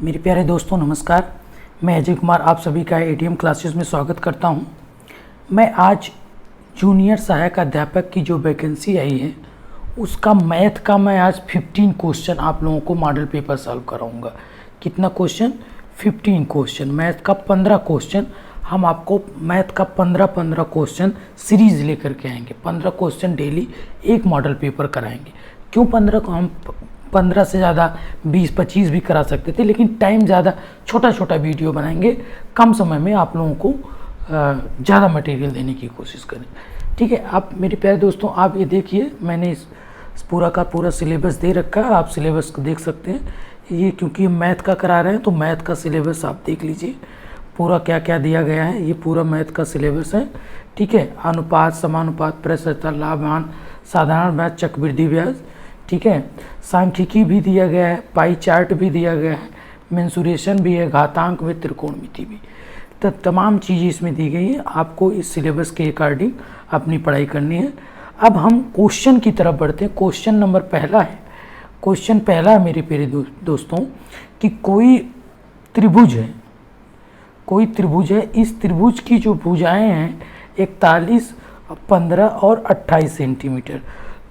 मेरे प्यारे दोस्तों नमस्कार। मैं अजय कुमार आप सभी का एटीएम क्लासेस में स्वागत करता हूं। मैं आज जूनियर सहायक अध्यापक की जो वैकेंसी आई है उसका मैथ का मैं आज 15 क्वेश्चन आप लोगों को मॉडल पेपर सॉल्व कराऊंगा। कितना क्वेश्चन? 15 क्वेश्चन। मैथ का 15 क्वेश्चन हम आपको मैथ का 15 क्वेश्चन सीरीज़ लेकर के आएंगे। 15 क्वेश्चन डेली एक मॉडल पेपर कराएंगे। क्यों 15 को? हम 15 से ज़्यादा 20-25 भी करा सकते थे, लेकिन टाइम ज़्यादा, छोटा छोटा वीडियो बनाएंगे, कम समय में आप लोगों को ज़्यादा मटेरियल देने की कोशिश करें। ठीक है। आप मेरे प्यारे दोस्तों आप ये देखिए, मैंने इस पूरा का पूरा सिलेबस दे रखा है। आप सिलेबस को देख सकते हैं। ये क्योंकि मैथ का करा रहे हैं तो मैथ का सिलेबस आप देख लीजिए पूरा क्या क्या दिया गया है। ये पूरा मैथ का सिलेबस है। ठीक है। अनुपात, समानुपात, प्रसरता, लाभांश, साधारण ब्याज, चक्रवृद्धि ब्याज। ठीक है। सांख्यिकी भी दिया गया है, पाई चार्ट भी दिया गया है, मेंसुरेशन भी है, घातांक भी, त्रिकोणमिति भी। तो तमाम चीज़ें इसमें दी गई हैं। आपको इस सिलेबस के अकॉर्डिंग अपनी पढ़ाई करनी है। अब हम क्वेश्चन की तरफ बढ़ते हैं। क्वेश्चन नंबर पहला है। क्वेश्चन पहला है मेरे प्यारे दोस्तों कि कोई त्रिभुज है, कोई त्रिभुज है। इस त्रिभुज की जो भुजाएं हैं 41, 15 और 28 सेंटीमीटर।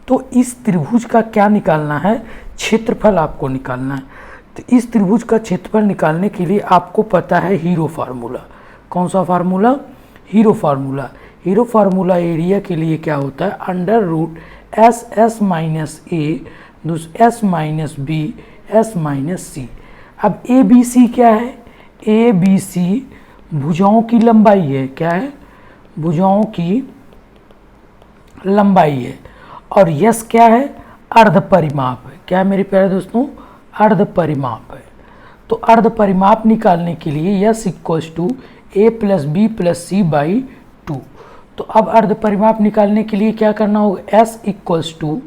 तो इस त्रिभुज का क्या निकालना है? क्षेत्रफल आपको निकालना है। तो इस त्रिभुज का क्षेत्रफल निकालने के लिए आपको पता है हीरो फार्मूला। कौन सा फार्मूला? Hero formula. Hero formula area के लिए क्या होता है? Under root S S minus A S minus B S minus C. अब ए बी सी क्या है? ए बी सी भुजाओं की लंबाई है। क्या है? भुजाओं की लंबाई है। और यस क्या है? अर्ध परिमाप है। क्या है मेरे प्यारे दोस्तों? अर्ध परिमाप है। तो अर्ध परिमाप निकालने के लिए S equals to A plus B plus C by 2। तो अब अर्ध परिमाप निकालने के लिए क्या करना होगा? S equals to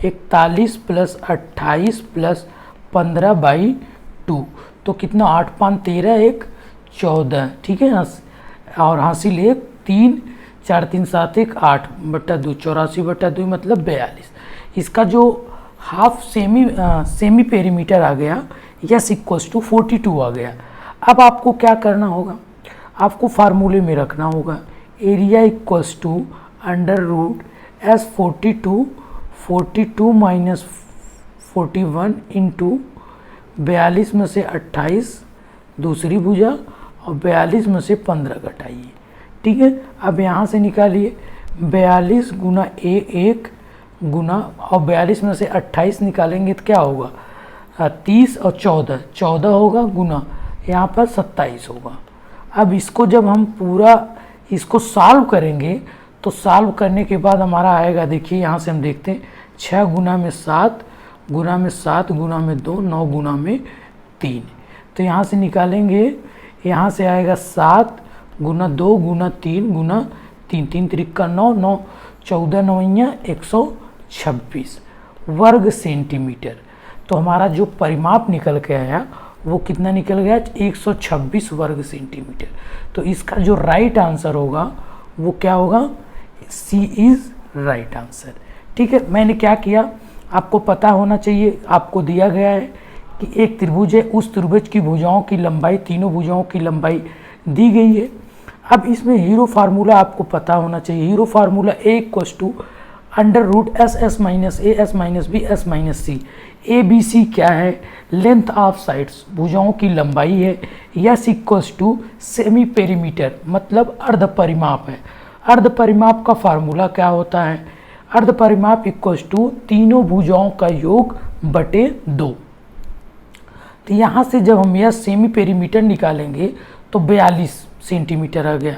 41 plus 28 plus 15 by 2। तो कितना? 8 5 13 1 14। ठीक है। और हासिल 1 3 4 3 7 1 8 बट्टा 2 84 बट्टा 2 मतलब 42। इसका जो हाफ सेमी पेरीमीटर आ गया यस इक्वल्स टू 42 आ गया। अब आपको क्या करना होगा? आपको फार्मूले में रखना होगा area equals to under root S 42 minus 41 into 42 में से 28 दूसरी भुजा और 42 में से 15 घटाइए। ठीक है। अब यहाँ से निकालिए 42 गुना ए 1 गुना और 42 में से 28 निकालेंगे तो क्या होगा? 30 और 14 होगा गुना यहाँ पर 27 होगा। अब इसको जब हम पूरा इसको सॉल्व करेंगे तो सॉल्व करने के बाद हमारा आएगा, देखिए यहाँ से हम देखते हैं 6 गुना में 7 गुना में 7 गुना में 2 9 गुना में 3। तो यहाँ से निकालेंगे, यहाँ से आएगा 7 गुना 2 गुना 3 गुना 3 3 त्रिका 9 9 14 9 126 वर्ग सेंटीमीटर। तो हमारा जो परिमाप निकल के आया वो कितना निकल गया? 126 वर्ग सेंटीमीटर। तो इसका जो राइट आंसर होगा वो क्या होगा? सी इज़ राइट आंसर। ठीक है। मैंने क्या किया आपको पता होना चाहिए। आपको दिया गया है कि एक त्रिभुज है, उस त्रिभुज की भुजाओं की लंबाई, तीनों भुजाओं की लंबाई दी गई है। अब इसमें हीरो फार्मूला आपको पता होना चाहिए। Hero formula A equals to under root S S minus A S minus B S minus C. A B C क्या है? लेंथ ऑफ साइड्स, भुजाओं की लंबाई है। S equals to semi perimeter मतलब अर्ध परिमाप है। अर्ध परिमाप का फार्मूला क्या होता है? अर्ध परिमाप इक्वल्स टू तीनों भुजाओं का योग बटे 2। तो यहाँ से जब हम यह सेमी पेरीमीटर निकालेंगे तो 42 सेंटीमीटर आ गया।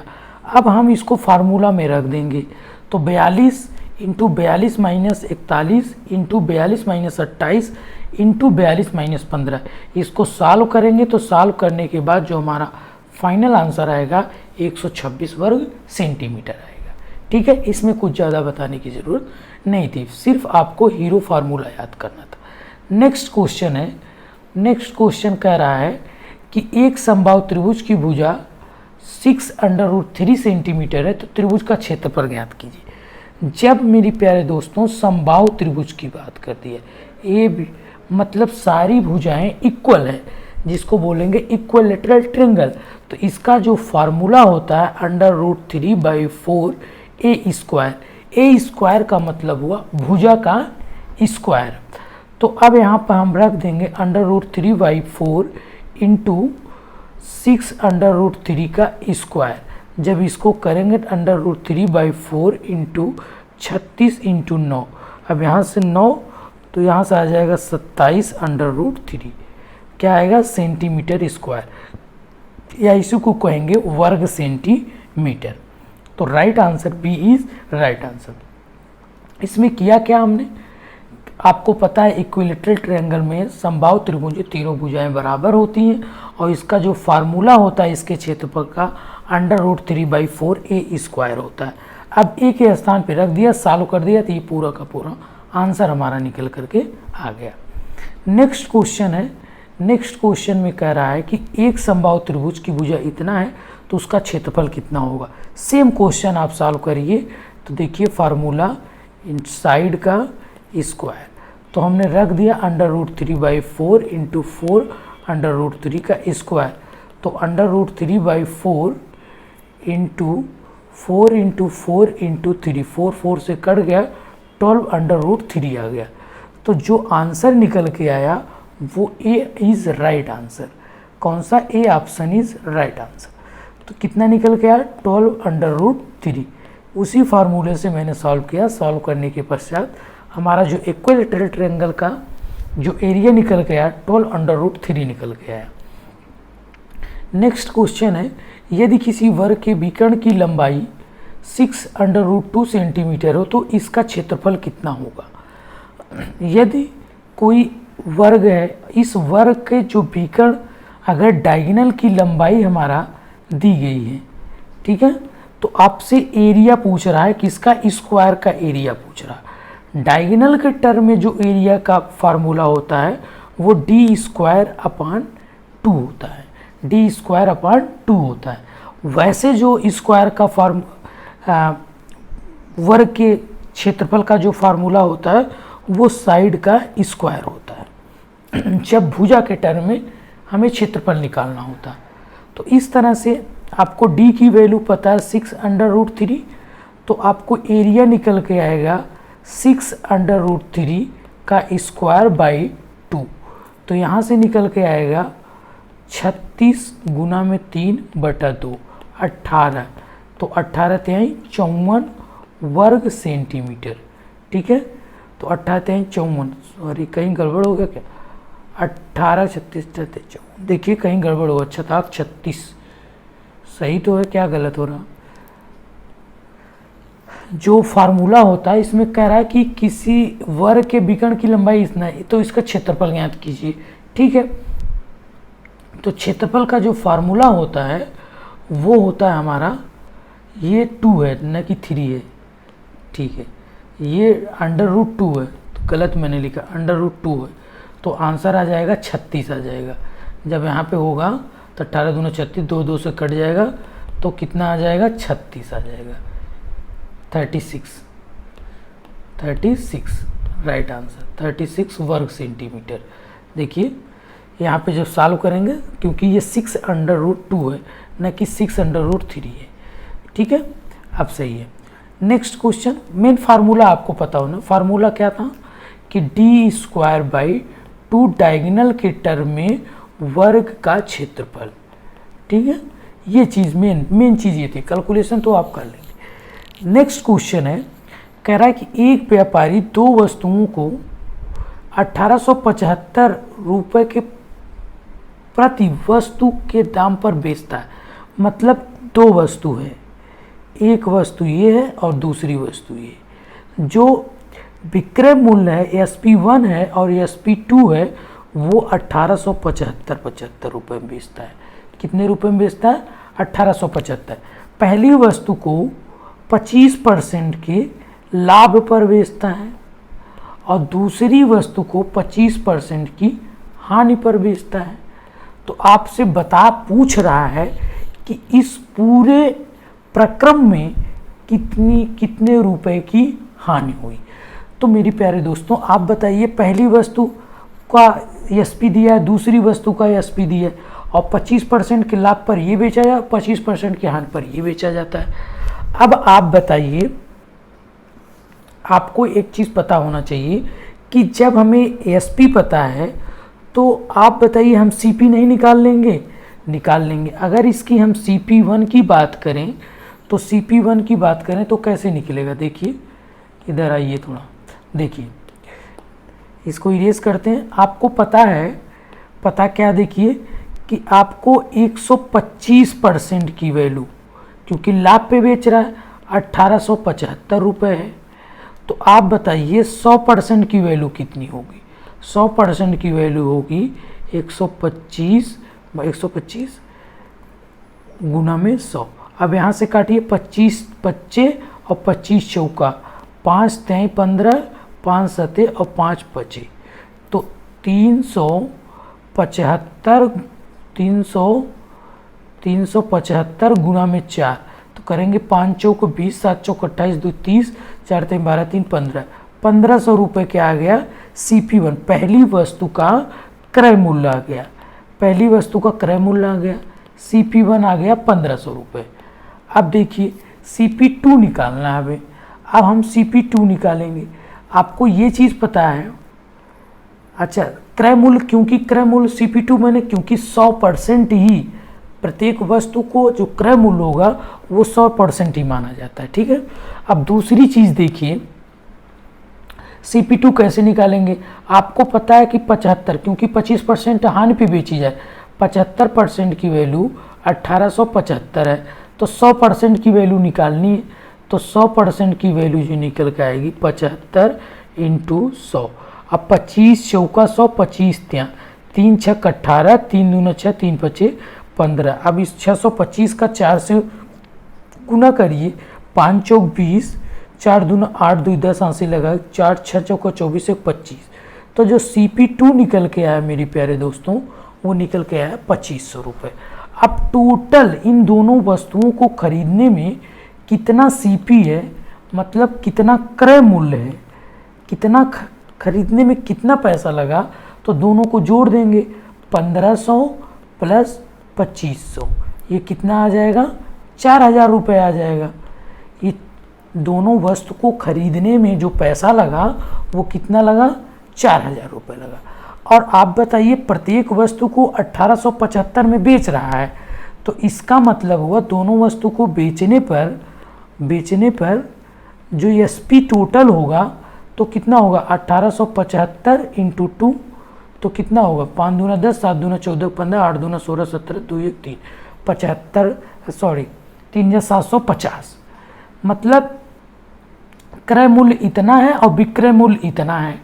अब हम इसको फार्मूला में रख देंगे तो 42 into 42 minus 41 into 42 minus 28 into 42 minus 15। इसको सॉल्व करेंगे तो सॉल्व करने के बाद जो हमारा फाइनल आंसर आएगा 126 वर्ग सेंटीमीटर आएगा। ठीक है। इसमें कुछ ज़्यादा बताने की ज़रूरत नहीं थी, सिर्फ आपको हीरो फार्मूला याद करना था। नेक्स्ट क्वेश्चन है। नेक्स्ट क्वेश्चन कह रहा है कि एक समबाहु त्रिभुज की भुजा 6 अंडर रूट 3 सेंटीमीटर है, तो त्रिभुज का क्षेत्रफल ज्ञात कीजिए। जब मेरे प्यारे दोस्तों समबाहु त्रिभुज की बात करती है, ए बी मतलब सारी भुजाएं इक्वल है। जिसको बोलेंगे इक्विलेटरल ट्रायंगल। तो इसका जो फार्मूला होता है √3/4 ए स्क्वायर। ए स्क्वायर का मतलब हुआ भुजा का स्क्वायर। तो अब यहाँ पर हम रख देंगे √3/4 इंटू 6√3 का स्क्वायर। जब इसको करेंगे √3/4 इंटू 36 इंटू 9, अब यहाँ से 9 तो यहाँ से आ जाएगा 27√3, क्या आएगा सेंटीमीटर स्क्वायर, या इसी को कहेंगे वर्ग सेंटीमीटर। तो right answer B is right answer. इसमें किया क्या हमने, आपको पता है इक्विलेटरल ट्रायंगल में समबाहु त्रिभुज तीनों भुजाएं बराबर होती हैं और इसका जो फार्मूला होता है इसके क्षेत्रफल का √3/4 ए स्क्वायर होता है। अब ए के स्थान पे रख दिया, सॉल्व कर दिया तो ये पूरा का पूरा आंसर हमारा निकल करके आ गया। नेक्स्ट क्वेश्चन है, नेक्स्ट क्वेश्चन में कह रहा है कि एक समबाहु त्रिभुज की भुजा इतना है तो उसका क्षेत्रफल कितना होगा। सेम क्वेश्चन आप सॉल्व करिए तो देखिए फार्मूला इन साइड का स्क्वायर, तो हमने रख दिया √3/4 इंटू 4√3 का स्क्वायर। तो √3/4 इंटू 4 इंटू 4 इंटू 3, 4 से कट गया, 12√3 आ गया। तो जो आंसर निकल के आया वो ए इज़ राइट आंसर। कौन सा, A option is right answer. तो कितना निकल के आया 12√3। उसी फार्मूले से मैंने सॉल्व किया, सॉल्व करने के पश्चात हमारा जो इक्विलेटरल ट्रायंगल का जो एरिया निकल के आया 12√3 निकल के आया। नेक्स्ट क्वेश्चन है, यदि किसी वर्ग के विकर्ण की लंबाई 6√2 सेंटीमीटर हो तो इसका क्षेत्रफल कितना होगा। यदि कोई वर्ग है, इस वर्ग के जो विकर्ण अगर डायगोनल की लंबाई हमारा दी गई है, ठीक है, तो आपसे एरिया पूछ रहा है, किसका, स्क्वायर का एरिया पूछ रहा है। डायगोनल के टर्म में जो एरिया का फार्मूला होता है वो d² / 2 होता है, d² / 2 होता है। वैसे जो स्क्वायर का वर्ग के क्षेत्रफल का जो फार्मूला होता है वो साइड का स्क्वायर होता है जब भुजा के टर्म में हमें क्षेत्रफल निकालना होता है। तो इस तरह से आपको d की वैल्यू पता है 6√3, तो आपको एरिया निकल के आएगा 6√3 का स्क्वायर बाई 2। तो यहाँ से निकल के आएगा 36 गुना में 3/2, 18। तो 18 तिहाई 54 वर्ग सेंटीमीटर, ठीक है। तो 18 तिहाई 54, सॉरी कहीं गड़बड़ हो गया क्या, 18 36 54, देखिए कहीं गड़बड़ होगा, 36 सही तो है, क्या गलत हो रहा। जो फार्मूला होता है इसमें कह रहा है कि किसी वर्ग के विकर्ण की लंबाई इतना है तो इसका क्षेत्रफल ज्ञात कीजिए, ठीक है। तो क्षेत्रफल का जो फार्मूला होता है वो होता है हमारा, ये 2 है न कि 3 है, ठीक है, ये √2 है, तो गलत मैंने लिखा, √2 है, तो आंसर आ जाएगा 36 आ जाएगा। जब यहाँ पे होगा तो 18 दूना 36, 2 2 से कट जाएगा, तो कितना आ जाएगा 36 आ जाएगा, 36 राइट आंसर, 36 वर्ग सेंटीमीटर। देखिए यहाँ पे जब सॉल्व करेंगे, क्योंकि ये 6√2 है न कि 6√3 है, ठीक है, अब सही है। नेक्स्ट क्वेश्चन, मेन फार्मूला आपको पता हो ना, फार्मूला क्या था कि d² / 2 डायगोनल के टर्म में वर्ग का क्षेत्रफल, ठीक है, ये चीज़ मेन चीज़ ये थी। कैलकुलेशन तो आप कर लेंगे। नेक्स्ट क्वेश्चन है, कह रहा है कि एक व्यापारी 2 वस्तुओं को 1875 रुपये के प्रति वस्तु के दाम पर बेचता है। मतलब 2 वस्तु है, एक वस्तु ये है और दूसरी वस्तु ये, जो विक्रय मूल्य है SP1 है और SP2 है, वो 1875 रुपये में बेचता है। कितने रुपए में बेचता है, 1875। पहली वस्तु को 25% के लाभ पर बेचता है और दूसरी वस्तु को 25% की हानि पर बेचता है। तो आपसे पूछ रहा है कि इस पूरे प्रक्रम में कितने रुपए की हानि हुई। तो मेरी प्यारे दोस्तों आप बताइए, पहली वस्तु का एसपी दिया है, दूसरी वस्तु का एसपी दिया है, और 25% के लाभ पर ये बेचा जाए, 25% की हानि पर ये बेचा जाता है। अब आप बताइए, आपको एक चीज़ पता होना चाहिए कि जब हमें एसपी पता है तो आप बताइए हम सीपी नहीं निकाल लेंगे? निकाल लेंगे। अगर इसकी हम CP1 की बात करें तो CP1 की बात करें तो कैसे निकलेगा? देखिए इधर आइए थोड़ा, देखिए इसको इरेज करते हैं। आपको पता है, पता क्या, देखिए कि आपको 125% की वैल्यू, क्योंकि लाभ पे बेच रहा है, 1875 रुपये है। तो आप बताइए 100% की वैल्यू कितनी होगी? 100% की वैल्यू होगी 125 गुना में 100। अब यहाँ से काटिए, 25 पच्चे और 25 चौका, 5 तें 15, 5 सते और 5 पचे, तो 375 गुना में 4, तो करेंगे 5 चौक 20, 7 चौक 28, 2 30, 4 तें 12, 3 15, 1500 रुपये क्या आ गया? CP1 पहली वस्तु का क्रय मूल्य आ गया, पहली वस्तु का क्रय मूल्य आ गया। CP1 आ गया 1500 रुपये। अब देखिए CP2 निकालना है हमें। अब हम CP2 निकालेंगे। आपको ये चीज़ पता है, अच्छा क्रय मूल्य, क्योंकि क्रय मूल्य CP2 मैंने, क्योंकि 100% ही प्रत्येक वस्तु को जो क्रय मूल्य होगा वो 100% ही माना जाता है, ठीक है। अब दूसरी चीज़ देखिए, CP2 कैसे निकालेंगे? आपको पता है कि 75, क्योंकि 25% हानि पे बेची जाए, 75% की वैल्यू 1875 है, तो 100% की वैल्यू निकालनी है, तो 100% की वैल्यू जो निकल के आएगी 75 × 100। अब 25 चौका 100, 25 ત્યાં, 3 छक 18, 3 दूना 6, 3 पचे 15। अब इस 625 का 4 से गुना करिए, 5 चौक 20, 4 दूना 8, 2 10 आंसी लगा, 4 6 चौका 24, 1 25। तो जो CP2 निकल के आया मेरे प्यारे दोस्तों, वो निकल के आया 2500 रुपये। अब टोटल इन दोनों वस्तुओं को खरीदने में कितना CP है, मतलब कितना क्रय मूल्य है, कितना खरीदने में कितना पैसा लगा, तो दोनों को जोड़ देंगे, 1500 प्लस 2500, ये कितना आ जाएगा? 4000 रुपये आ जाएगा। ये दोनों वस्तु को खरीदने में जो पैसा लगा वो कितना लगा? 4000 रुपये लगा। और आप बताइए प्रत्येक वस्तु को 1875 में बेच रहा है, तो इसका मतलब हुआ दोनों वस्तु को बेचने पर जो SP टोटल होगा तो कितना होगा? 1875 × 2, तो कितना होगा? 5 दूना 10, 7 दूना 14, 15, 8 दूना 16, 17, 2 1 3, 3 750। मतलब क्रय मूल्य इतना है और विक्रय मूल्य इतना है,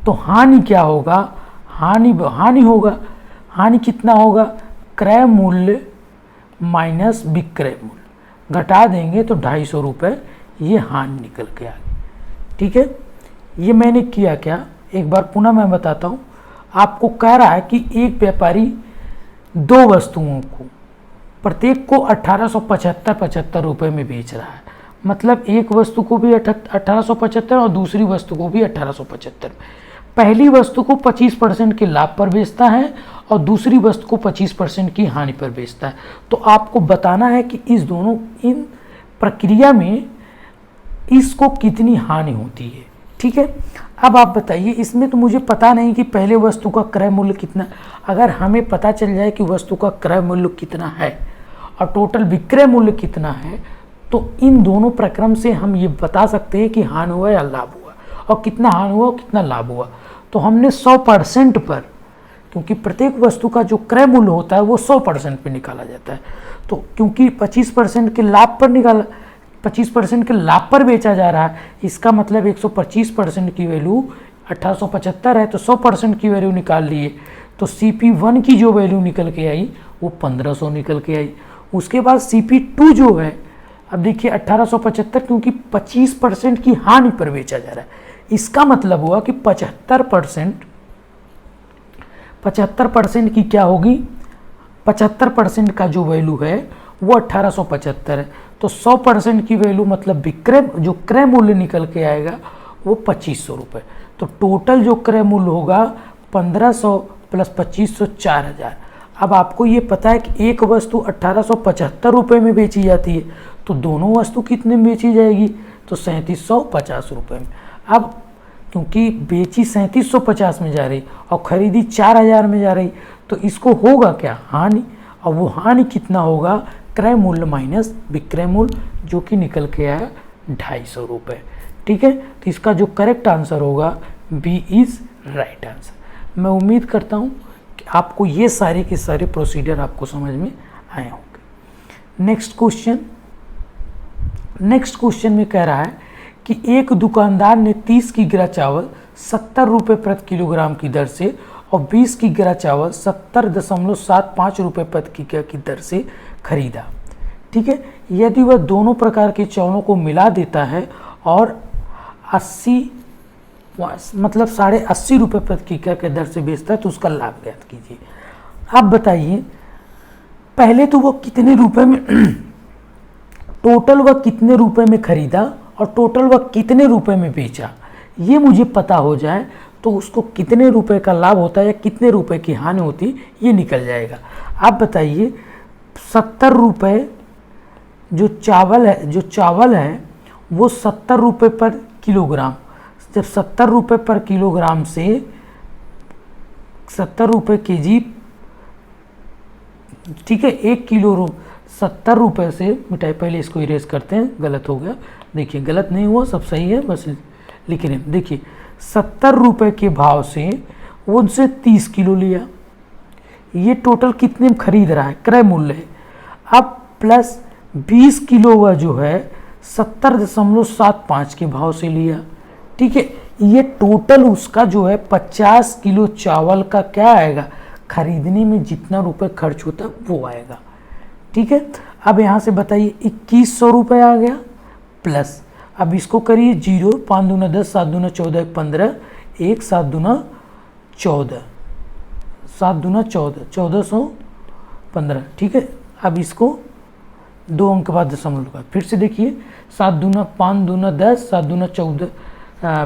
तो हानि क्या होगा? हानि होगा। हानि कितना होगा? क्रय मूल्य माइनस विक्रय मूल्य, घटा देंगे तो 250 रुपये ये हानि निकल के आ गई, ठीक है। ये मैंने किया क्या, एक बार पुनः मैं बताता हूँ। आपको कह रहा है कि एक व्यापारी दो वस्तुओं को, प्रत्येक को 1875 रुपये में बेच रहा है, मतलब एक वस्तु को भी 1875 और दूसरी वस्तु को भी 1875। पहली वस्तु को 25% के लाभ पर बेचता है और दूसरी वस्तु को 25% की हानि पर बेचता है। तो आपको बताना है कि इन प्रक्रिया में इसको कितनी हानि होती है, ठीक है। अब आप बताइए, इसमें तो मुझे पता नहीं कि पहले वस्तु का क्रय मूल्य कितना। अगर हमें पता चल जाए कि वस्तु का क्रय मूल्य कितना है और टोटल विक्रय मूल्य कितना है, तो इन दोनों प्रक्रम से हम ये बता सकते हैं कि हानि हुआ या लाभ हुआ, और कितना हानि हुआ कितना लाभ हुआ। तो हमने 100% पर, क्योंकि प्रत्येक वस्तु का जो क्रय मूल्य होता है वो 100% पे निकाला जाता है, तो क्योंकि 25% के लाभ पर 25% के लाभ पर बेचा जा रहा है, इसका मतलब 125% की वैल्यू 1875 है, तो 100% की वैल्यू निकाल लिए, तो CP1 की जो वैल्यू निकल के आई वो 1500 निकल के आई। उसके बाद CP2 जो है, अब देखिए 1875, क्योंकि 25% की हानि पर बेचा जा रहा है, इसका मतलब हुआ कि 75% की क्या होगी, 75% का जो वैल्यू है वो 1875 है, तो 100% की वैल्यू मतलब जो क्रय मूल्य निकल के आएगा वो 2500 रुपये। तो टोटल जो क्रय मूल्य होगा 1500 प्लस 2500 4000। अब आपको ये पता है कि एक वस्तु 1875 रुपये में बेची जाती है, तो दोनों वस्तु कितने में बेची जाएगी, तो 3750 रुपये में। अब क्योंकि बेची 3750 में जा रही और खरीदी 4000 में जा रही, तो इसको होगा क्या, हानि। और वो हानि कितना होगा, क्रय मूल्य माइनस विक्रय मूल्य, जो कि निकल के आया 250 रुपये। ठीक है, तो इसका जो करेक्ट आंसर होगा बी इज राइट आंसर। मैं उम्मीद करता हूँ कि आपको ये सारे के सारे प्रोसीजर आपको समझ में आए होंगे। नेक्स्ट क्वेश्चन में कह रहा है कि एक दुकानदार ने 30 किग्रा चावल 70 रुपये प्रति किलोग्राम की दर से और 20 किग्रा चावल 70.75 रुपये प्रति किग्रा की दर से खरीदा। ठीक है, यदि वह दोनों प्रकार के चावलों को मिला देता है और 80 रुपये प्रति किग्रा के दर से बेचता है, तो उसका लाभ ज्ञात कीजिए। आप बताइए, पहले तो वह कितने रुपए में टोटल वह कितने रुपए में खरीदा और टोटल वह कितने रुपए में बेचा, ये मुझे पता हो जाए तो उसको कितने रुपए का लाभ होता है या कितने रुपए की हानि होती, ये निकल जाएगा। आप बताइए, 70 रुपये जो चावल है वो 70 रुपये पर किलोग्राम, जब 70 रुपये पर किलोग्राम से 70 रुपये केजी, ठीक है, 1 किलो 70 रुपये से मिटाई, पहले इसको इरेज करते हैं, गलत हो गया, देखिए गलत नहीं हुआ, सब सही है, बस लिख रहे हैं। देखिए 70 रुपये के भाव से वो उनसे 30 किलो लिया, ये टोटल कितने में खरीद रहा है, क्रय मूल्य है। अब प्लस 20 किलो वह जो है 70.75 के भाव से लिया। ठीक है, ये टोटल उसका जो है 50 किलो चावल का क्या आएगा, खरीदने में जितना रुपए खर्च होता है वो आएगा। ठीक है, अब यहाँ से बताइए 2100 रुपये आ गया, प्लस अब इसको करिए 0, 5 दूना 10, 7 दूना 14, 15, 1 7 दूना 14, 7 दूना 14, 1415। ठीक है, अब इसको 2 अंक के बाद दशमलव का, फिर से देखिए 7 दूना 5 दूना 10, 7 दूना 14,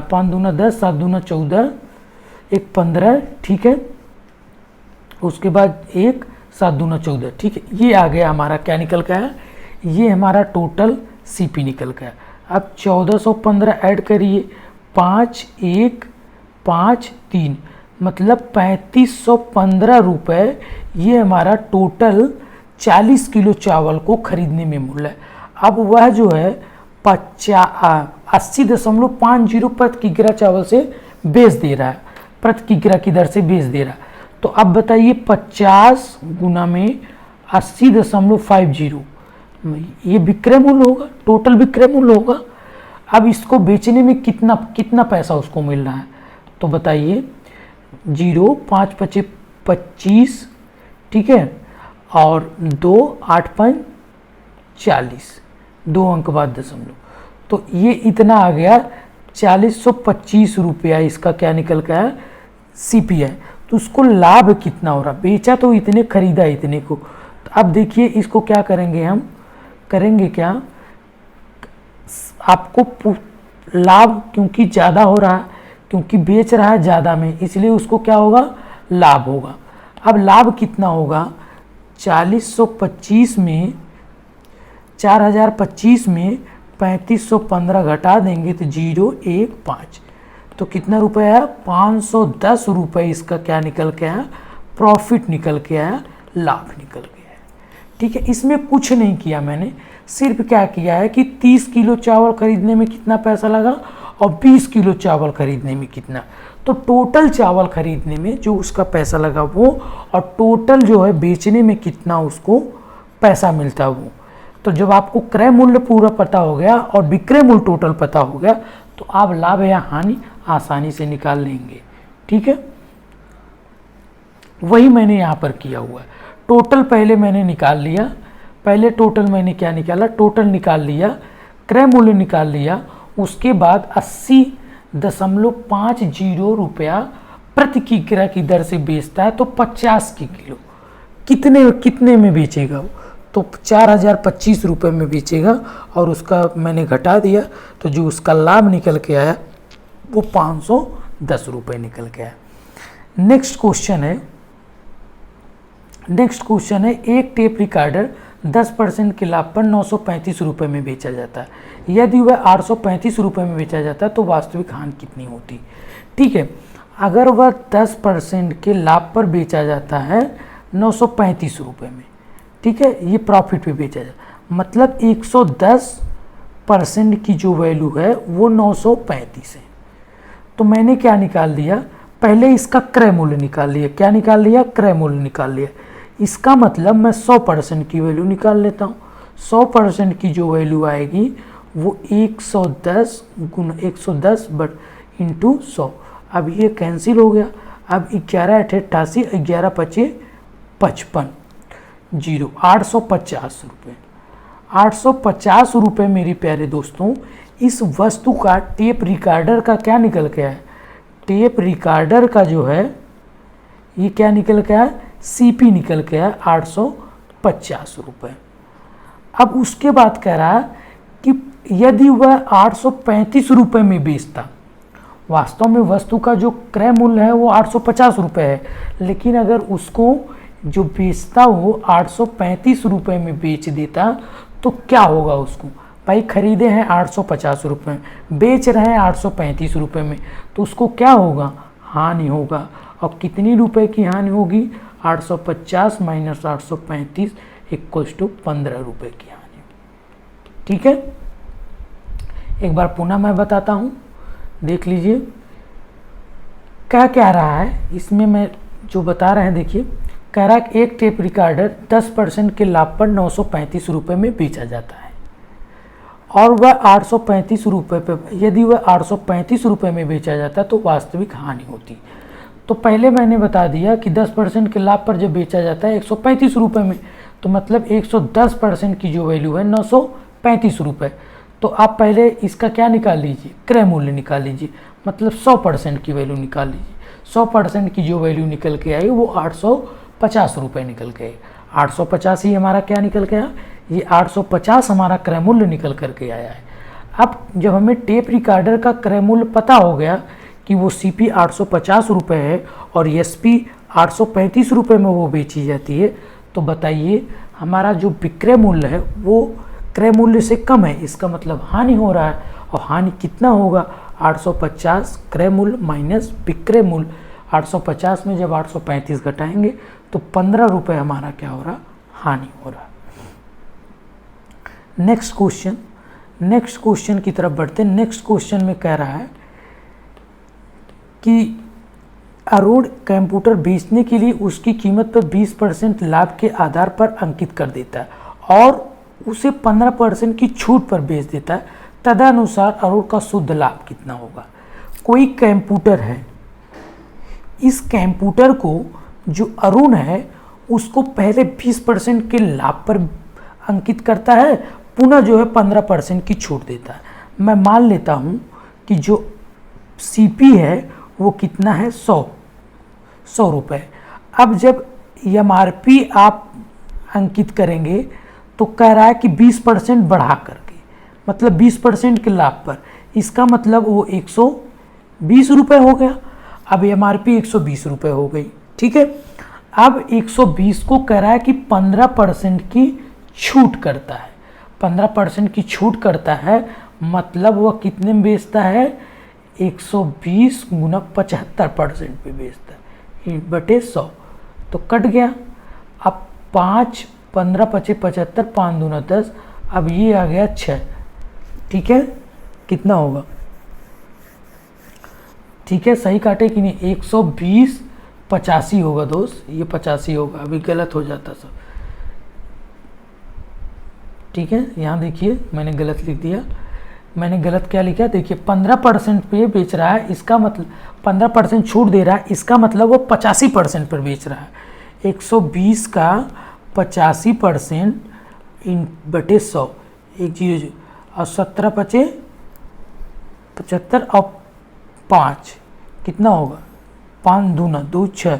5 दूना 10, 7 दूना 14, 1 15। ठीक है, उसके बाद 1 7 दूना 14। ठीक है, ये आ गया हमारा क्या निकल का है, ये हमारा टोटल सीपी निकल का है। अब 1415 ऐड करिए, 5 1 5 3, मतलब 3515 रुपये, ये हमारा टोटल 40 किलो चावल को खरीदने में मूल्य है। अब वह जो है 80.50 प्रति किग्रा चावल से बेच दे रहा है, प्रति किग्रा की दर से बेच दे रहा है। तो अब बताइए 50 गुना में 80.50, ये विक्रय मूल्य होगा, टोटल विक्रय मूल्य होगा। अब इसको बेचने में कितना पैसा उसको मिल रहा है, तो बताइए 0 5 5 25, ठीक है, और 2 8 5 40, 2 अंक बाद दशमलव, तो ये इतना आ गया 4025 रुपया, इसका क्या निकल का है, सीपी है। तो उसको लाभ कितना हो रहा, बेचा तो इतने, खरीदा इतने को। तो अब देखिए इसको क्या करेंगे, हम करेंगे क्या, आपको लाभ क्योंकि ज़्यादा हो रहा है, क्योंकि बेच रहा है ज़्यादा में, इसलिए उसको क्या होगा, लाभ होगा। अब लाभ कितना होगा, 4025 में 4025 में 3515 घटा देंगे तो 0 1 5, तो कितना रुपए आया, 510 रुपये इसका क्या निकल के आया, प्रॉफिट निकल के आया, लाभ निकल के आया। ठीक है, इसमें कुछ नहीं किया मैंने, सिर्फ क्या किया है कि 30 किलो चावल खरीदने में कितना पैसा लगा और 20 किलो चावल खरीदने में कितना, तो टोटल चावल खरीदने में जो उसका पैसा लगा वो, और टोटल जो है बेचने में कितना उसको पैसा मिलता वो। तो जब आपको क्रय मूल्य पूरा पता हो गया और विक्रय मूल्य टोटल पता हो गया, तो आप लाभ या हानि आसानी से निकाल लेंगे। ठीक है, वही मैंने यहाँ पर किया हुआ है। टोटल पहले मैंने निकाल लिया, पहले टोटल मैंने क्या निकाला, टोटल निकाल लिया, क्रय मूल्य निकाल लिया, उसके बाद 80.50 रुपया प्रति किग्रा की दर से बेचता है, तो 50 की किलो कितने में बेचेगा वो, तो 4025 रुपये में बेचेगा, और उसका मैंने घटा दिया, तो जो उसका लाभ निकल के आया वो 510 रुपये निकल के आया। नेक्स्ट क्वेश्चन है एक टेप रिकॉर्डर 10% के लाभ पर 935 रुपये में बेचा जाता है, यदि वह 835 रुपये में बेचा जाता है तो वास्तविक हानि कितनी होती। ठीक है, अगर वह 10% के लाभ पर बेचा जाता है 935 रुपये में, ठीक है, ये प्रॉफिट पे बेचा जाता, मतलब 110% की जो वैल्यू है वो 935 है। तो मैंने क्या निकाल दिया, पहले इसका क्रय मूल्य निकाल लिया। क्या निकाल लिया? क्रय मूल्य निकाल लिया। इसका मतलब मैं 100% की वैल्यू निकाल लेता हूँ। 100% की जो वैल्यू आएगी वो 110 गुना 110 बट इंटू 100। अब ये कैंसिल हो गया। अब 11 × 88, 11 × 5 = 55, 0 850 रुपये। 850 रुपये मेरे प्यारे दोस्तों इस वस्तु का टेप रिकॉर्डर का क्या निकल के है? टेप रिकॉर्डर का जो है ये क्या निकल के है? सीपी निकल के है 850 रुपये। अब उसके बाद कह रहा है कि यदि वह 835 रुपये में बेचता, वास्तव में वस्तु का जो क्रय मूल्य है वो 850 रुपये है, लेकिन अगर उसको जो बेचता वो 835 रुपये में बेच देता तो क्या होगा उसको? भाई खरीदे हैं 850 रुपये, बेच रहे हैं 835 रुपये में, तो उसको क्या होगा? हानि होगा। और कितनी रुपए की हानि होगी? 850 - 835 = 15 रुपये की हानि। ठीक है, एक बार पुनः मैं बताता हूँ, देख लीजिए क्या कह रहा है इसमें। मैं जो बता रहे हैं देखिए, कह रहा है कि एक टेप रिकॉर्डर 10% के लाभ पर 935 रुपये में बेचा जाता है और वह 835 रुपये पर, यदि वह 835 रुपये में बेचा जाता तो वास्तविक हानि होती। तो पहले मैंने बता दिया कि 10% के लाभ पर जब बेचा जाता है 135 रुपये में, तो मतलब 110% की जो वैल्यू है 935 रुपये। तो आप पहले इसका क्या निकाल लीजिए? क्रय मूल्य निकाल लीजिए, मतलब 100% की वैल्यू निकाल लीजिए। 100% की जो वैल्यू निकल के आई वो 850 रुपये निकल के आई। 850 ही हमारा क्या निकल के आया? ये 850 हमारा क्रय मूल्य निकल करके आया है। अब जब हमें टेप रिकॉर्डर का क्रय मूल्य पता हो गया कि वो सीपी 850 रुपये है और एसपी 835 रुपये में वो बेची जाती है, तो बताइए हमारा जो विक्रय मूल्य है वो क्रय मूल्य से कम है, इसका मतलब हानि हो रहा है। और हानि कितना होगा? 850 क्रय मूल्य माइनस विक्रय मूल्य। 850 में जब 835 घटाएंगे तो 15 रुपये हमारा क्या हो रहा? हानि हो रहा। नेक्स्ट क्वेश्चन की तरफ बढ़ते। नेक्स्ट क्वेश्चन में कह रहा है कि अरुण कंप्यूटर बेचने के लिए उसकी कीमत पर 20% लाभ के आधार पर अंकित कर देता है और उसे 15% की छूट पर बेच देता है, तदनुसार अरुण का शुद्ध लाभ कितना होगा? कोई कंप्यूटर है, इस कंप्यूटर को जो अरुण है उसको पहले 20% के लाभ पर अंकित करता है, पुनः जो है 15% की छूट देता है। मैं मान लेता हूँ कि जो सीपी है वो कितना है? 100 रुपये। अब जब एमआरपी आप अंकित करेंगे तो कह रहा है कि 20% बढ़ा करके, मतलब 20% के लाभ पर, इसका मतलब वो 120 रुपये हो गया। अब एमआरपी 120 रुपये हो गई। ठीक है, अब 120 को कह रहा है कि 15% की छूट करता है। 15% की छूट करता है, मतलब वह कितने में बेचता है? 120 गुना 75% पे बेचता है बटे 100, तो कट गया। अब 5 15 25 75, 5 दूना 10, अब ये आ गया 6। ठीक है, कितना होगा? ठीक है, सही काटे कि नहीं? 120 85 होगा दोस्त, ये 85 होगा, अभी गलत हो जाता सब। ठीक है, यहाँ देखिए मैंने गलत लिख दिया। मैंने गलत क्या लिखा? देखिए 15% पे बेच रहा है, इसका मतलब 15% छूट दे रहा है, इसका मतलब वो 85% पर बेच रहा है। 120 का 85% इन बटे 100, 100 और 17 बचे 75 और 5 कितना होगा? 5 दूना 2 6,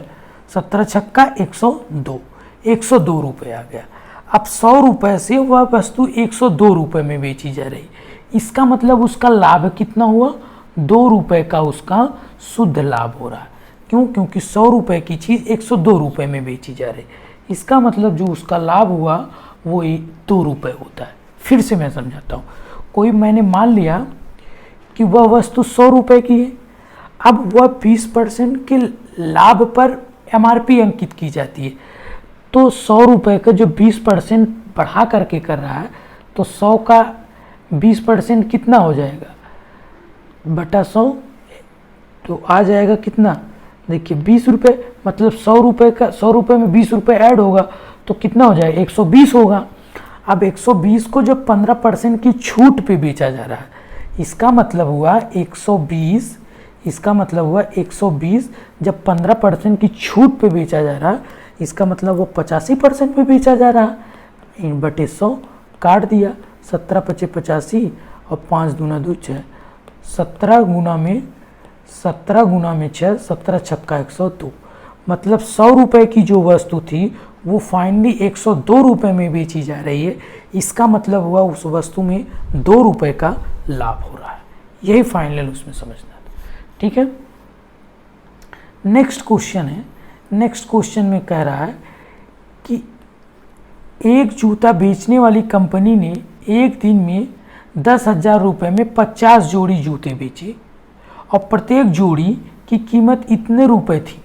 17 छक्का 102, 102 रुपये आ गया। अब 100 रुपये से वह वस्तु 102 रुपये में बेची जा रही, इसका मतलब उसका लाभ कितना हुआ? 2 रुपये का उसका शुद्ध लाभ हो रहा है, क्यों? क्योंकि 100 रुपये की चीज़ 102 रुपये में बेची जा रही। इसका मतलब जो उसका लाभ हुआ वो 2 रुपये होता है। फिर से मैं समझाता हूँ। कोई मैंने मान लिया कि वह वस्तु 100 रुपये की है, अब वह 20% के लाभ पर MRP अंकित की जाती है। तो 100 रुपये का जो 20% बढ़ा करके कर रहा है, तो 100 का 20% कितना हो जाएगा? बटा 100, तो आ जाएगा कितना? देखिए 20 रुपये, मतलब 100 रुपये का 100 रुपये में 20 रुपये ऐड होगा तो कितना हो जाएगा? 120 होगा। अब 120 को जब 15% की छूट पे बेचा जा रहा है, इसका मतलब हुआ 120, इसका मतलब हुआ 120 जब 15% की छूट पे बेचा जा रहा है, इसका मतलब वो 85% पे बेचा जा रहा है। इन बटे 100 काट दिया, 17 पचे 85 और 5 दूना 2 6, 17 गुना में 6, 17 छक्का 102। मतलब 100 रुपये की जो वस्तु थी वो फाइनली 102 रुपये में बेची जा रही है। इसका मतलब हुआ उस वस्तु में 2 रुपये का लाभ हो रहा है। यही फाइनल उसमें समझना था। ठीक है, नेक्स्ट क्वेश्चन है। नेक्स्ट क्वेश्चन में कह रहा है कि एक जूता बेचने वाली कंपनी ने एक दिन में 10,000 रुपये में 50 जोड़ी जूते बेचे और प्रत्येक जोड़ी की कीमत इतने रुपए थी।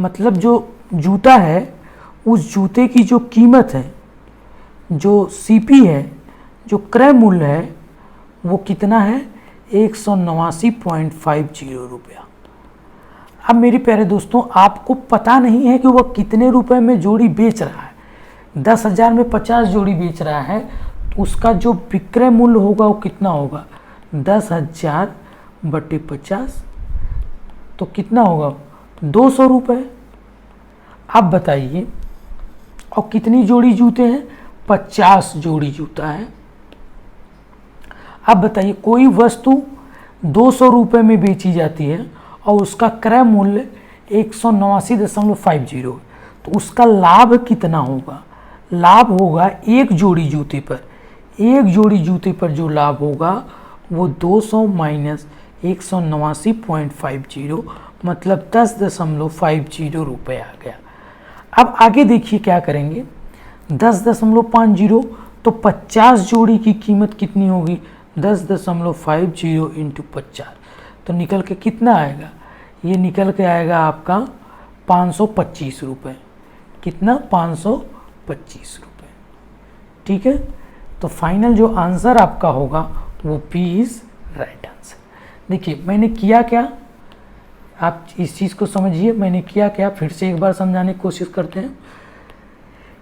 मतलब जो जूता है उस जूते की जो कीमत है, जो CP है, जो क्रय मूल्य है, वो कितना है? 189.50 रुपया। अब मेरे प्यारे दोस्तों, आपको पता नहीं है कि वह कितने रुपए में जोड़ी बेच रहा है। 10,000 में 50 जोड़ी बेच रहा है, तो उसका जो विक्रय मूल्य होगा वो कितना होगा? 10,000 बटे 50, तो कितना होगा? 200 रुपये। अब बताइए, और कितनी जोड़ी जूते हैं? 50 जोड़ी जूता है। अब बताइए, कोई वस्तु 200 रुपये में बेची जाती है और उसका क्रय मूल्य 189.50 है, तो उसका लाभ कितना होगा? लाभ होगा एक जोड़ी जूते पर, एक जोड़ी जूते पर जो लाभ होगा वो 200 माइनस 189.50, मतलब 10.50 रुपये आ गया। अब आगे देखिए क्या करेंगे। 10.50 तो 50 जोड़ी की कीमत कितनी होगी? 10.50 इंटू 50, तो निकल के कितना आएगा? ये निकल के आएगा आपका 525 रुपये। कितना? 525 रुपये। ठीक है, तो फाइनल जो आंसर आपका होगा वो P इज राइट आंसर। देखिए मैंने किया क्या, आप इस चीज़ को समझिए। मैंने किया क्या, फिर से एक बार समझाने की कोशिश करते हैं।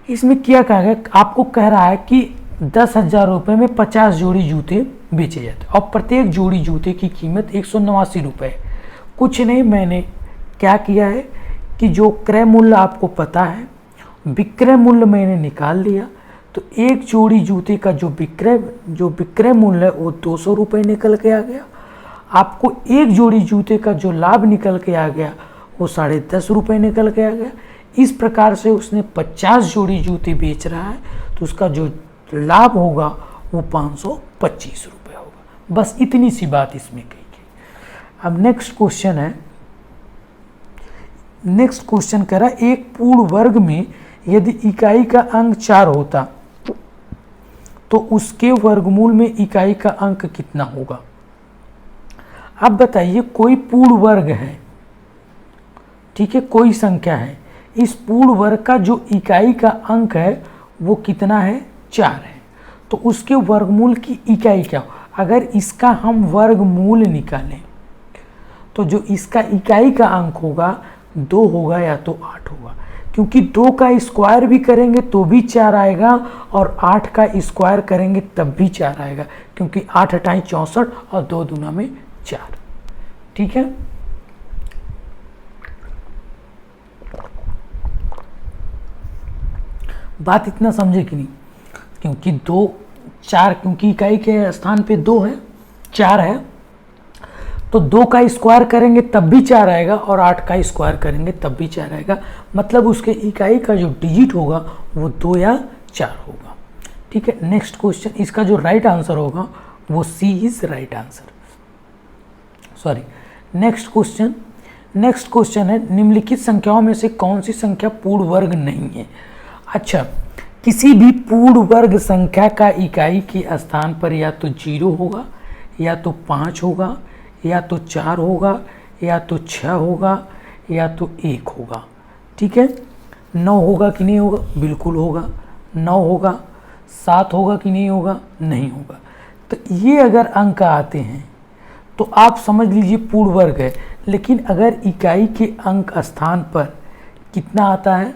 इसमें क्या कहा गया? आपको कह रहा है कि 10,000 रुपये में 50 जोड़ी जूते बेचे जाते हैं और प्रत्येक जोड़ी जूते की कीमत 189 रुपये है। कुछ नहीं, मैंने क्या किया है कि जो क्रय मूल्य आपको पता है, विक्रय मूल्य मैंने निकाल लिया। तो एक जोड़ी जूते का जो विक्रय मूल्य है वो 200 रुपये निकल के आ गया। आपको एक जोड़ी जूते का जो लाभ निकल के आ गया वो 10.5 रुपये निकल के आ गया। इस प्रकार से उसने 50 जोड़ी जूते बेच रहा है, तो उसका जो लाभ होगा वो 525 रुपये होगा। बस इतनी सी बात इसमें कही गई। अब नेक्स्ट क्वेश्चन है। नेक्स्ट क्वेश्चन कह रहा है, एक पूर्ण वर्ग में यदि इकाई का अंक 4 होता तो उसके वर्गमूल में इकाई का अंक कितना होगा? अब बताइए, कोई पूर्ण वर्ग है, ठीक है, कोई संख्या है। इस पूर्ण वर्ग का जो इकाई का अंक है वो कितना है? 4 है। तो उसके वर्गमूल की इकाई क्या हो? अगर इसका हम वर्गमूल निकालें तो जो इसका इकाई का अंक होगा 2 होगा या तो 8 होगा, क्योंकि 2 का स्क्वायर भी करेंगे तो भी 4 आएगा और 8 का स्क्वायर करेंगे तब भी 4 आएगा, क्योंकि 8 8 64 और 2 दूना में 4। ठीक है, बात इतना समझे कि नहीं? क्योंकि 2 4, क्योंकि इकाई के स्थान पे 2 है, 4 है, तो 2 का स्क्वायर करेंगे तब भी 4 आएगा और 8 का स्क्वायर करेंगे तब भी 4 आएगा। मतलब उसके इकाई का जो डिजिट होगा वो 2 या 4 होगा। ठीक है, नेक्स्ट क्वेश्चन, इसका जो राइट आंसर होगा वो C is right answer. Sorry, next question, next question है, निम्नलिखित संख्याओं में से कौन सी संख्या पूर्ण वर्ग नहीं है। अच्छा, किसी भी पूर्ण वर्ग संख्या का इकाई के स्थान पर या तो 0 होगा, या तो 5 होगा, या तो 4 होगा, या तो 6 होगा, या तो 1 होगा। ठीक है, 9 होगा कि नहीं होगा? बिल्कुल होगा, 9 होगा। 7 होगा कि नहीं होगा? नहीं होगा। तो ये अगर अंक आते हैं तो आप समझ लीजिए पूर्ण वर्ग है। लेकिन अगर इकाई के अंक स्थान पर कितना आता है,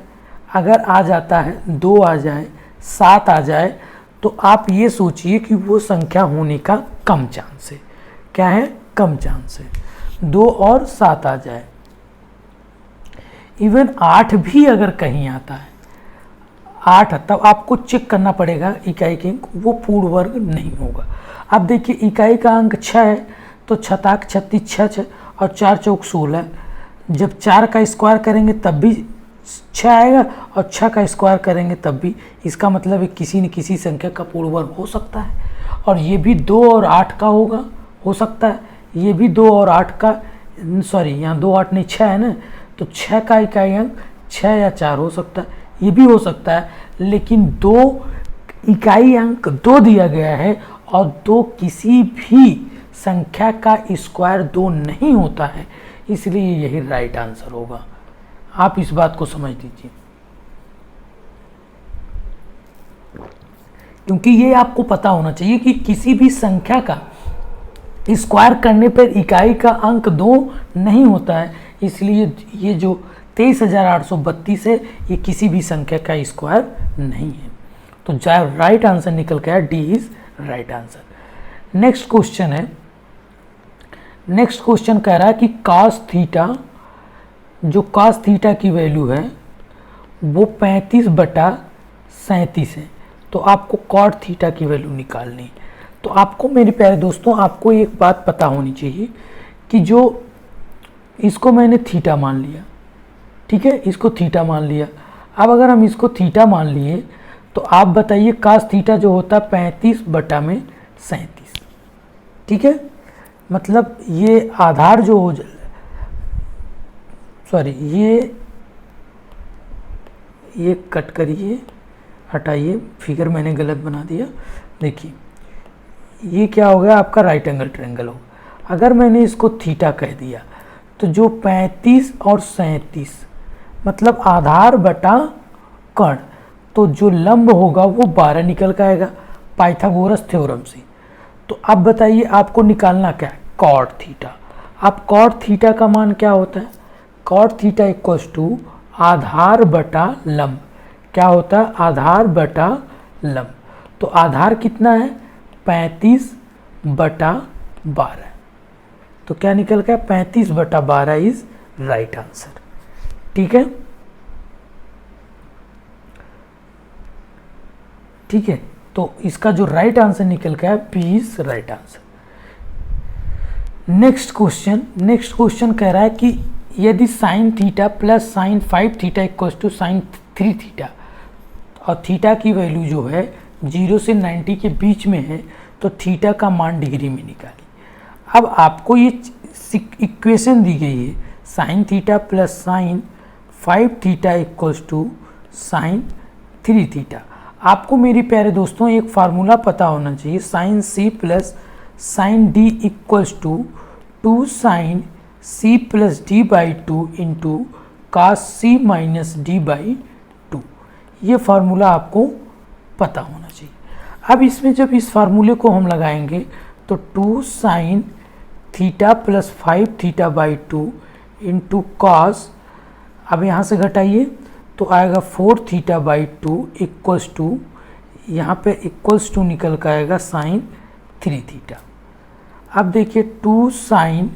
अगर आ जाता है 2 आ जाए, 7 आ जाए, तो आप ये सोचिए कि वो संख्या होने का कम चांस है। क्या है? कम चांस है। 2 और 7 आ जाए, इवन 8 भी अगर कहीं आता है, 8, तब आपको चेक करना पड़ेगा इकाई के अंक, वो पूर्ण वर्ग नहीं होगा। अब देखिए इकाई का अंक 6 है, तो 6 ताक 36, 6 और 4 चौक 16। जब 4 का स्क्वायर करेंगे तब भी 6 आएगा, और 6 का स्क्वायर करेंगे तब भी। इसका मतलब है किसी न किसी संख्या का पूर्ण वर्ग हो सकता है। और ये भी 2 और 8 का होगा, हो सकता है। ये भी 2 और 8 का, सॉरी यहाँ 2 8 नहीं 6 है ना, तो 6 का इकाई अंक 6 या 4 हो सकता है, ये भी हो सकता है। लेकिन 2 इकाई अंक 2 दिया गया है, और 2 किसी भी संख्या का स्क्वायर 2 नहीं होता है, इसलिए यही राइट आंसर होगा। आप इस बात को समझ लीजिए, क्योंकि ये आपको पता होना चाहिए कि किसी भी संख्या का स्क्वायर करने पर इकाई का अंक 2 नहीं होता है। इसलिए ये जो 23,832 है, ये किसी भी संख्या का स्क्वायर नहीं है। तो राइट आंसर निकल के आया, D is right answer. Next question है, नेक्स्ट क्वेश्चन कह रहा है कि cos थीटा, जो cos थीटा की वैल्यू है वो 35/37 है। तो आपको cot थीटा की वैल्यू निकालनी है। तो आपको मेरे प्यारे दोस्तों, आपको एक बात पता होनी चाहिए कि जो इसको मैंने थीटा मान लिया, ठीक है, इसको थीटा मान लिया। अब अगर हम इसको थीटा मान लिए तो आप बताइए cos थीटा जो होता है 35/37, ठीक है। मतलब ये आधार जो हो, सॉरी ये कट करिए, हटाइए, फिगर मैंने गलत बना दिया। देखिए ये क्या हो गया, आपका राइट एंगल ट्रायंगल हो। अगर मैंने इसको थीटा कह दिया तो जो 35 और 37 मतलब आधार बटा कर्ण, तो जो लंब होगा वो 12 निकल के आएगा पाइथागोरस थ्योरम से। तो अब बताइए आपको निकालना क्या है, कॉट थीटा। अब कॉट थीटा का मान क्या होता है, कॉट थीटा इक्वल्स टू आधार बटा लंब। क्या होता है, आधार बटा लंब। तो आधार कितना है 35/12। तो क्या निकल गया 35/12 इज राइट आंसर। ठीक है, ठीक है। तो इसका जो राइट आंसर निकल गया B is right answer. Next question कह रहा है कि यदि sine theta plus sine 5 theta equals to sine 3 theta और थीटा की वैल्यू जो है 0 से 90 के बीच में है, तो थीटा का मान डिग्री में निकालिए। अब आपको ये इक्वेशन दी गई है, sine theta plus sine 5 theta equals to sine 3 theta. आपको मेरे प्यारे दोस्तों एक फार्मूला पता होना चाहिए, sine C plus sine D equals to 2 sine C plus D by 2 into cos C minus D by 2। ये फार्मूला आपको पता होना चाहिए। अब इसमें जब इस फार्मूले को हम लगाएंगे तो 2 sign theta plus 5 theta by 2 into cos, अब यहाँ से घटाइए तो आएगा 4 थीटा बाई 2 इक्वल्स टू, यहाँ पे इक्वल्स टू निकल कर आएगा साइन 3 थीटा। अब देखिए 2 साइन,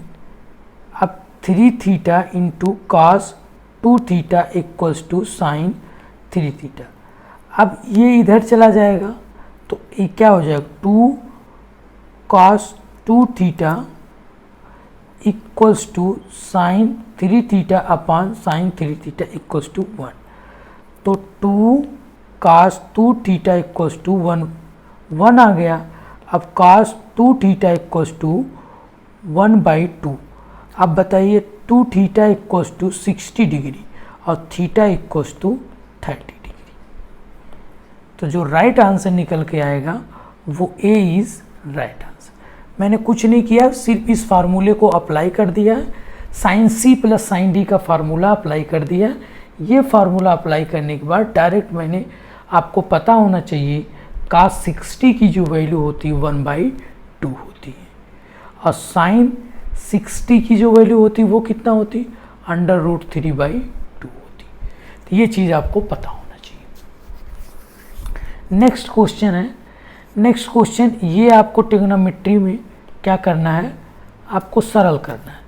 अब 3 theta into cos 2 theta equals to sine 3 theta. अब ये इधर चला जाएगा तो ये क्या हो जाएगा 2 cos 2 theta equals to sine 3 theta upon sine 3 theta equals to 1। तो 2 कास 2 थीटा इक्वल्स टू 1 आ गया। अब कास 2 थीटा इक्वल्स टू 1/2। अब बताइए 2 थीटा इक्वल्स टू 60 डिग्री और थीटा इक्वल्स टू 30 डिग्री। तो जो राइट आंसर निकल के आएगा वो ए इज़ राइट आंसर। मैंने कुछ नहीं किया, सिर्फ इस फार्मूले को अप्लाई कर दिया है, sine C plus sine D का फार्मूला अप्लाई कर दिया है। ये फार्मूला अप्लाई करने के बाद डायरेक्ट मैंने, आपको पता होना चाहिए cos 60 की जो वैल्यू होती है 1/2 होती है, और साइन 60 की जो वैल्यू होती है वो कितना होती है, √3/2 होती है। तो ये चीज़ आपको पता होना चाहिए। नेक्स्ट क्वेश्चन है, नेक्स्ट क्वेश्चन ये आपको ट्रिग्नोमेट्री में क्या करना है, आपको सरल करना है।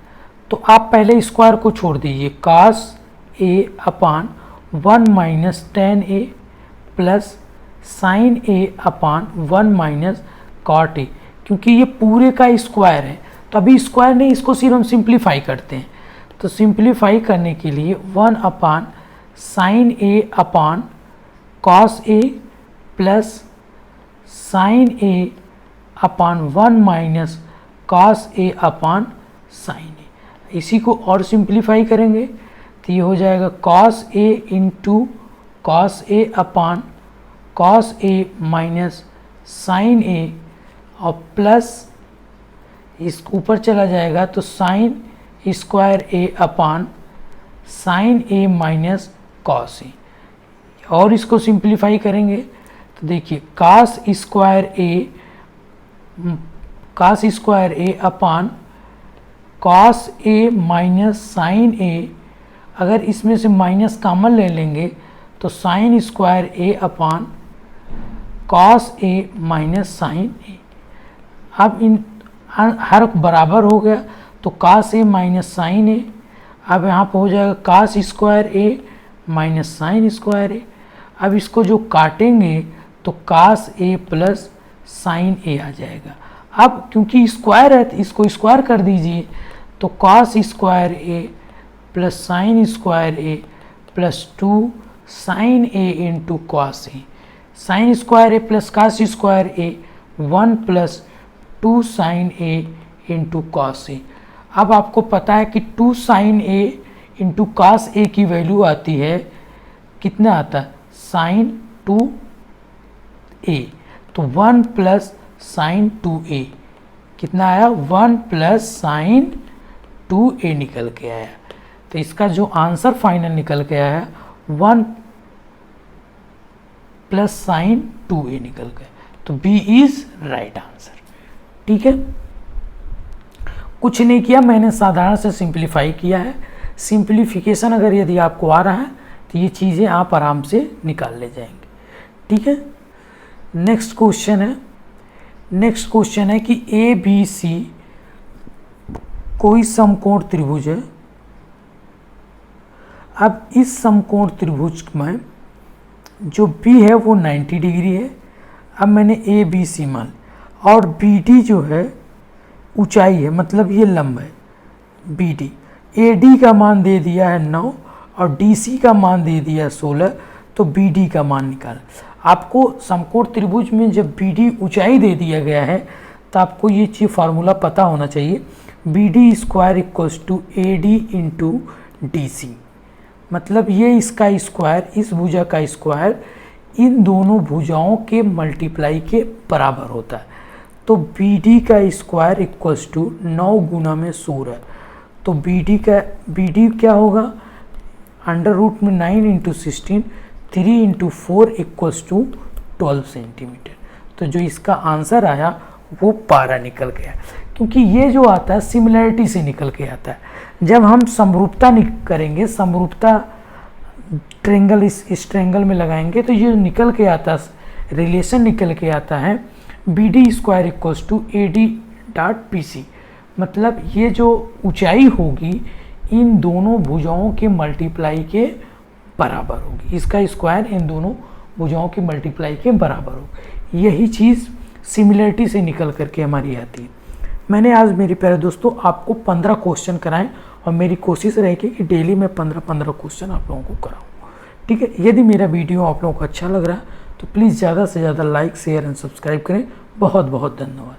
तो आप पहले स्क्वायर को छोड़ दीजिए, cos a upon 1 minus tan a plus sine a upon 1 minus cot a, क्योंकि ये पूरे का स्क्वायर है तो अभी स्क्वायर नहीं, इसको सिर्फ हम सिंप्लीफाई करते हैं। तो सिंप्लीफाई करने के लिए 1 अपान sine a upon cos a plus sine a upon 1 minus cos a upon sine a, इसी को और सिंप्लीफाई करेंगे तो ये हो जाएगा cos a into cos a upon cos a minus sine a, और प्लस इस ऊपर चला जाएगा तो sine square a upon sine a minus cos a, और इसको सिंप्लीफाई करेंगे तो देखिए cos square a upon cos a minus sine a, अगर इसमें से माइनस कॉमन ले लेंगे तो sine square a upon cos a minus sine a। अब इन हर बराबर हो गया तो cos a minus sine a, अब यहाँ पर हो जाएगा cos square a minus sine square a। अब इसको जो काटेंगे तो cos a plus sine a आ जाएगा। अब क्योंकि स्क्वायर है तो इसको स्क्वायर कर दीजिए, तो cos square a plus sine square a plus 2 sine a into cos a, sine square a plus cos square a 1 plus 2 sine a into cos a। अब आपको पता है कि 2 sine a into cos a की value आती है, कितना आता है, साइन 2a, तो 1 प्लस साइन 2a कितना आया, 1 प्लस साइन 2a निकल के आया। तो इसका जो आंसर फाइनल निकल के आया 1 प्लस साइन 2a निकल गया, तो बी इज राइट आंसर। ठीक है, कुछ नहीं किया, मैंने साधारण से सिंप्लीफाई किया है। सिंप्लीफिकेशन अगर यदि आपको आ रहा है तो ये चीज़ें आप आराम से निकाल ले जाएंगे। ठीक है, नेक्स्ट क्वेश्चन है, नेक्स्ट क्वेश्चन है कि ए बी सी कोई समकोण त्रिभुज है। अब इस समकोण त्रिभुज में जो बी है वो 90 डिग्री है। अब मैंने ए बी सी मान, और बी डी जो है ऊंचाई है, मतलब ये लंब है बी डी। ए डी का मान दे दिया है 9 और डी सी का मान दे दिया है 16, तो बी डी का मान निकाल। आपको समकोण त्रिभुज में जब बी डी ऊंचाई दे दिया गया है तो आपको ये चीज़ फार्मूला पता होना चाहिए, B D square equals to A D into D C, मतलब ये इसका स्क्वायर, इस भुजा का स्क्वायर इन दोनों भुजाओं के मल्टीप्लाई के बराबर होता है। तो बी डी का स्क्वायर इक्वल्स टू 9 गुना में 16, तो बी डी क्या होगा, अंडर रूट में 9 into 16, 3 into 4 equals to 12 centimetre. तो जो इसका आंसर आया वो 12 निकल गया, क्योंकि ये जो आता है सिमिलरिटी से निकल के आता है। जब हम समरूपता करेंगे, समरूपता ट्रेंगल इस ट्रेंगल में लगाएंगे तो ये निकल के आता है, रिलेशन निकल के आता है B D square equals to A D dot P C, मतलब ये जो ऊंचाई होगी इन दोनों भुजाओं के मल्टीप्लाई के बराबर होगी, इसका स्क्वायर इन दोनों भुजाओं के मल्टीप्लाई के बराबर होगी। यही चीज़ सिमिलरिटी से निकल करके हमारी आती है। मैंने आज मेरे प्यारे दोस्तों आपको 15 क्वेश्चन कराएं और मेरी कोशिश रहेगी कि डेली मैं 15 क्वेश्चन आप लोगों को कराऊँ। ठीक है, यदि मेरा वीडियो आप लोगों को अच्छा लग रहा है तो प्लीज़ ज़्यादा से ज़्यादा लाइक, शेयर एंड सब्सक्राइब करें। बहुत बहुत धन्यवाद।